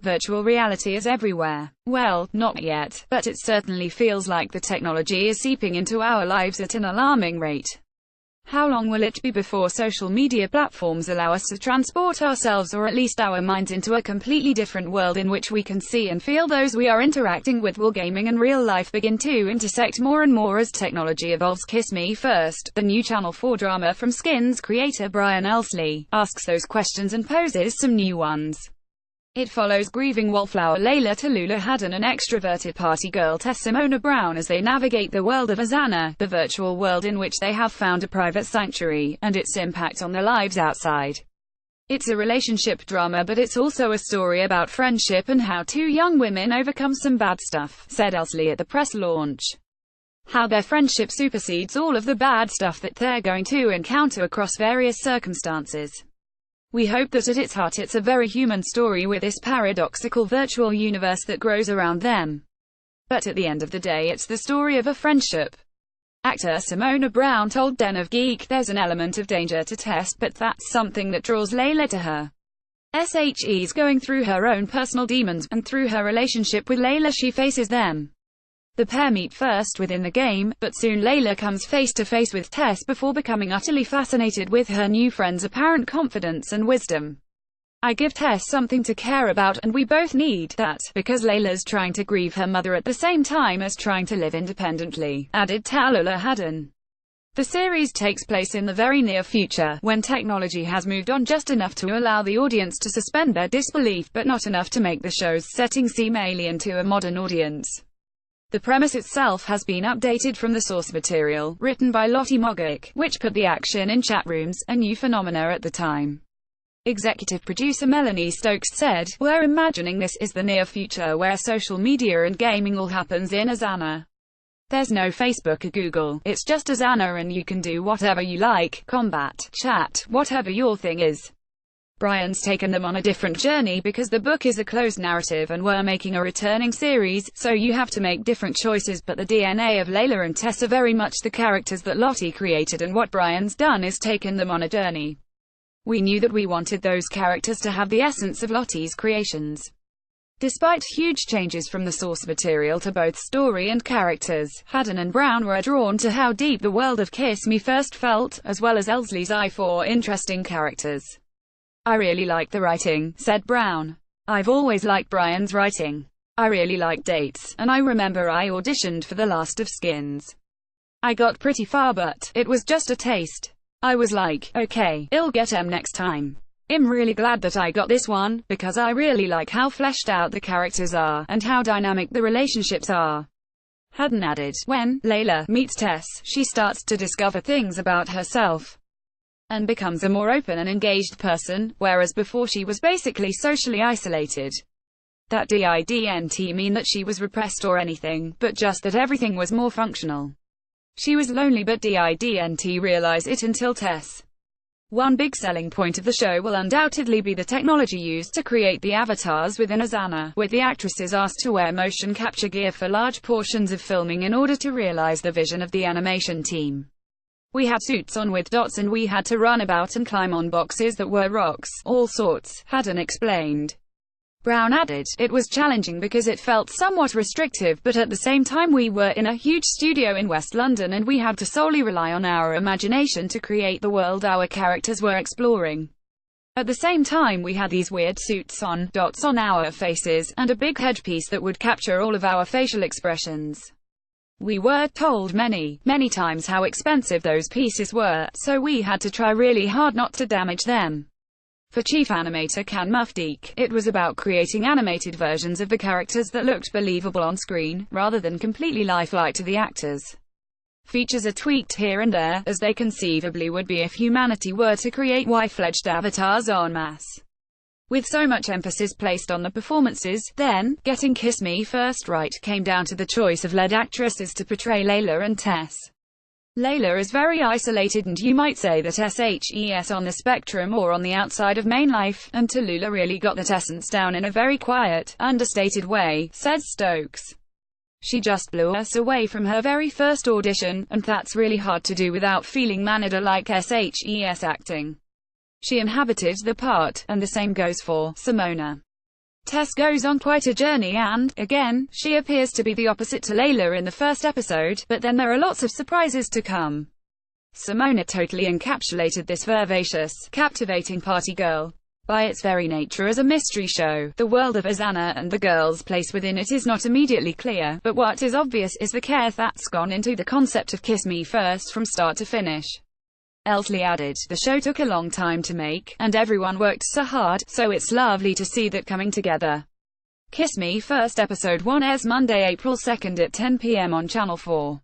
Virtual reality is everywhere. Well, not yet, but it certainly feels like the technology is seeping into our lives at an alarming rate. How long will it be before social media platforms allow us to transport ourselves, or at least our minds, into a completely different world in which we can see and feel those we are interacting with? Will gaming and real life begin to intersect more and more as technology evolves? Kiss Me First, the new Channel 4 drama from Skins creator Brian Elsley, asks those questions and poses some new ones. It follows grieving wallflower Layla Tallulah Haddon and extroverted party girl Tess Simona Brown as they navigate the world of Azana, the virtual world in which they have found a private sanctuary, and its impact on their lives outside. It's a relationship drama, but it's also a story about friendship and how two young women overcome some bad stuff, said Elsley at the press launch. How their friendship supersedes all of the bad stuff that they're going to encounter across various circumstances. We hope that at its heart it's a very human story with this paradoxical virtual universe that grows around them. But at the end of the day it's the story of a friendship. Actor Simona Brown told Den of Geek, there's an element of danger to Tess, but that's something that draws Layla to her. She's going through her own personal demons, and through her relationship with Layla she faces them. The pair meet first within the game, but soon Layla comes face to face with Tess before becoming utterly fascinated with her new friend's apparent confidence and wisdom. I give Tess something to care about, and we both need that, because Layla's trying to grieve her mother at the same time as trying to live independently, added Tallulah Haddon. The series takes place in the very near future, when technology has moved on just enough to allow the audience to suspend their disbelief, but not enough to make the show's setting seem alien to a modern audience. The premise itself has been updated from the source material, written by Lottie Mogic, which put the action in chat rooms, a new phenomena at the time. Executive producer Melanie Stokes said, "We're imagining this is the near future where social media and gaming all happens in Azana. There's no Facebook or Google, it's just Azana, and you can do whatever you like, combat, chat, whatever your thing is." Brian's taken them on a different journey because the book is a closed narrative and we're making a returning series, so you have to make different choices, but the DNA of Layla and Tess are very much the characters that Lottie created, and what Brian's done is taken them on a journey. We knew that we wanted those characters to have the essence of Lottie's creations. Despite huge changes from the source material to both story and characters, Haddon and Brown were drawn to how deep the world of Kiss Me First felt, as well as Elsley's eye for interesting characters. I really like the writing, said Brown. I've always liked Brian's writing. I really like dates, and I remember I auditioned for the last of Skins. I got pretty far, but it was just a taste. I was like, okay, I'll get 'em next time. I'm really glad that I got this one, because I really like how fleshed out the characters are, and how dynamic the relationships are. Haddon added, when Layla meets Tess, she starts to discover things about herself and becomes a more open and engaged person, whereas before she was basically socially isolated. That didn't mean that she was repressed or anything, but just that everything was more functional. She was lonely, but didn't realize it until Tess. One big selling point of the show will undoubtedly be the technology used to create the avatars within Azana, with the actresses asked to wear motion capture gear for large portions of filming in order to realize the vision of the animation team. We had suits on with dots and we had to run about and climb on boxes that were rocks, all sorts, Haddon explained. Brown added, it was challenging because it felt somewhat restrictive, but at the same time we were in a huge studio in West London and we had to solely rely on our imagination to create the world our characters were exploring. At the same time we had these weird suits on, dots on our faces, and a big headpiece that would capture all of our facial expressions. We were told many times how expensive those pieces were, so we had to try really hard not to damage them. For chief animator Kan Mufdeek, it was about creating animated versions of the characters that looked believable on screen, rather than completely lifelike to the actors. Features are tweaked here and there, as they conceivably would be if humanity were to create full-fledged avatars en masse. With so much emphasis placed on the performances, then, getting Kiss Me First right came down to the choice of lead actresses to portray Layla and Tess. Layla is very isolated and you might say that SHES on the spectrum or on the outside of main life, and Tallulah really got that essence down in a very quiet, understated way, said Stokes. She just blew us away from her very first audition, and that's really hard to do without feeling manager like SHES acting. She inhabited the part, and the same goes for Simona. Tess goes on quite a journey and, again, she appears to be the opposite to Layla in the first episode, but then there are lots of surprises to come. Simona totally encapsulated this vivacious, captivating party girl. By its very nature as a mystery show, the world of Azana and the girls' place within it is not immediately clear, but what is obvious is the care that's gone into the concept of Kiss Me First from start to finish. Elsley added, the show took a long time to make, and everyone worked so hard, so it's lovely to see that coming together. Kiss Me First Episode 1 airs Monday, April 2nd at 10 p.m. on Channel 4.